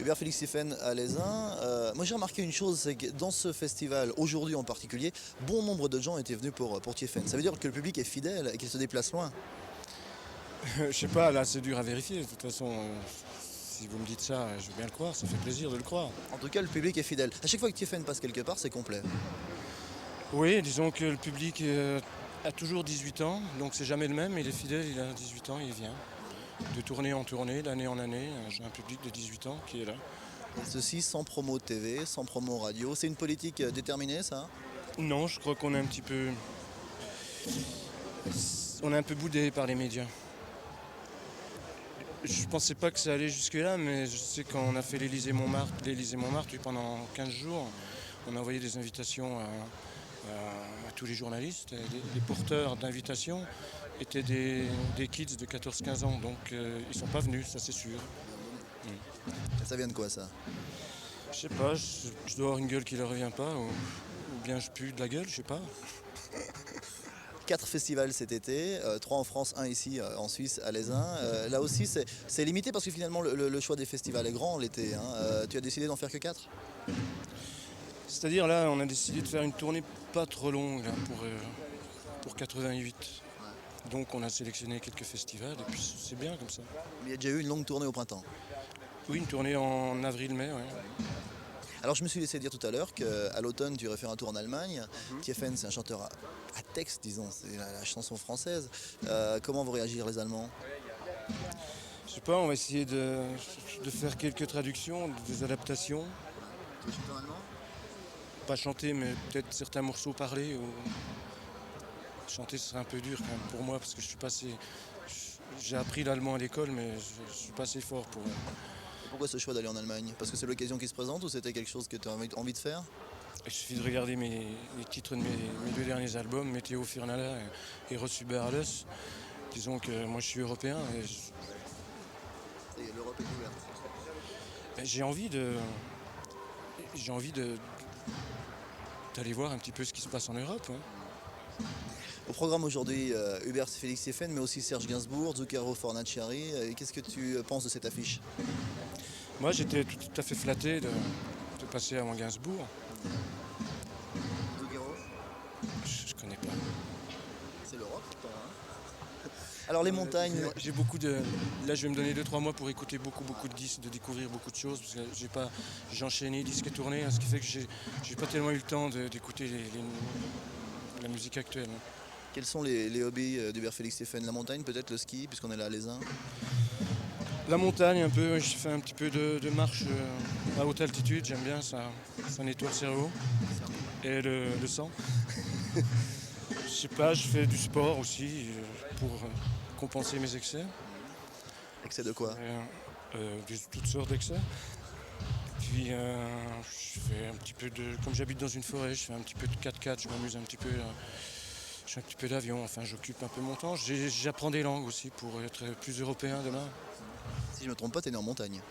Hubert Félix Stéphane à Lézin. Moi j'ai remarqué une chose, c'est que dans ce festival, aujourd'hui en particulier, bon nombre de gens étaient venus pour Tiefen. Ça veut dire que le public est fidèle et qu'il se déplace loin. Je sais pas, là c'est dur à vérifier. De toute façon, si vous me dites ça, je veux bien le croire, ça fait plaisir de le croire. En tout cas, le public est fidèle. À chaque fois que Tiefen passe quelque part, c'est complet. Oui, disons que le public a toujours 18 ans, donc c'est jamais le même, il est fidèle, il a 18 ans, il vient. De tournée en tournée, d'année en année, j'ai un public de 18 ans qui est là. Et ceci sans promo TV, sans promo radio. C'est une politique déterminée, ça? Non, je crois qu'on est un petit peu... On est un peu boudé par les médias. Je pensais pas que ça allait jusque-là, mais je sais qu'on a fait l'Élysée-Montmartre, pendant 15 jours, on a envoyé des invitations à tous les journalistes. Les porteurs d'invitations étaient des kids de 14-15 ans, donc ils sont pas venus, ça c'est sûr. Ça vient de quoi, ça? Je sais pas, je dois avoir une gueule qui leur revient pas, ou bien je pue de la gueule, je sais pas. 4 festivals cet été, 3 en France, 1 ici en Suisse à Lézin. Là aussi c'est limité parce que finalement le choix des festivals est grand l'été. Tu as décidé d'en faire que 4? C'est-à-dire là, on a décidé de faire une tournée pas trop longue là, pour 88. Donc on a sélectionné quelques festivals et puis c'est bien comme ça. Mais il y a déjà eu une longue tournée au printemps. Oui, une tournée en avril-mai, ouais. Alors je me suis laissé dire tout à l'heure qu'à l'automne tu irais faire un tour en Allemagne. Tiefen, c'est un chanteur à texte, disons, c'est la chanson française. Comment vont réagir les Allemands? Je sais pas, on va essayer de faire quelques traductions, des adaptations. Tu veux chanter en allemand? Pas chanter, mais peut-être certains morceaux parlés. Chanter, ce serait un peu dur quand même pour moi parce que j'ai appris l'allemand à l'école, mais je suis pas assez fort pour. Pourquoi ce choix d'aller en Allemagne? Parce que c'est l'occasion qui se présente ou c'était quelque chose que tu as envie de faire? Il suffit de regarder les titres de mes 2 derniers albums, Météo Firnala et Ross über alles. Disons que moi je suis européen et L'Europe est ouverte. j'ai envie d'aller voir un petit peu ce qui se passe en Europe. Hein. Au programme aujourd'hui, Hubert Félix Stéphane, mais aussi Serge Gainsbourg, Zucchero Fornaciari. Qu'est-ce que tu penses de cette affiche? Moi j'étais tout à fait flatté de passer avant Gainsbourg. Zucchero? Je connais pas. C'est l'Europe, pourtant, hein. Alors les montagnes. J'ai Là, je vais me donner 2-3 mois pour écouter beaucoup de disques, de découvrir beaucoup de choses. Parce que j'ai enchaîné disques et tournées, hein, ce qui fait que j'ai pas tellement eu le temps d'écouter la musique actuelle. Hein. Quels sont les hobbies d'Hubert Félix Stéphane? La montagne, peut-être le ski, puisqu'on est là à Lézin. La montagne, un peu. Je fais un petit peu de marche à haute altitude. J'aime bien, ça nettoie le cerveau et le sang. Je sais pas, je fais du sport aussi pour compenser mes excès. Excès de quoi? Toutes sortes d'excès. Puis je fais un petit peu comme j'habite dans une forêt, je fais un petit peu de 4x4, je m'amuse un petit peu. Je fais un petit peu d'avion, enfin j'occupe un peu mon temps. J'apprends des langues aussi pour être plus européen demain. Si je me trompe pas, tu es né en montagne.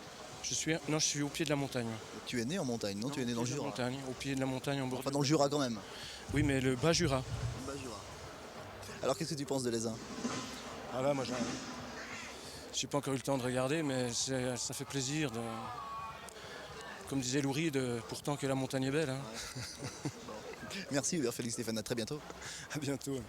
Je suis au pied de la montagne. Tu es né en montagne, non? Tu es né dans le Jura. Au pied de la montagne en bord. Pas dans le Jura quand même. Oui, mais le bas Jura. Bas Jura. Alors qu'est-ce que tu penses de Lézin? Ah là, moi j'ai pas encore eu le temps de regarder, mais ça fait plaisir comme disait Louride, pourtant que la montagne est belle. Hein. Merci Hubert Félix Stéphane, à très bientôt. À bientôt.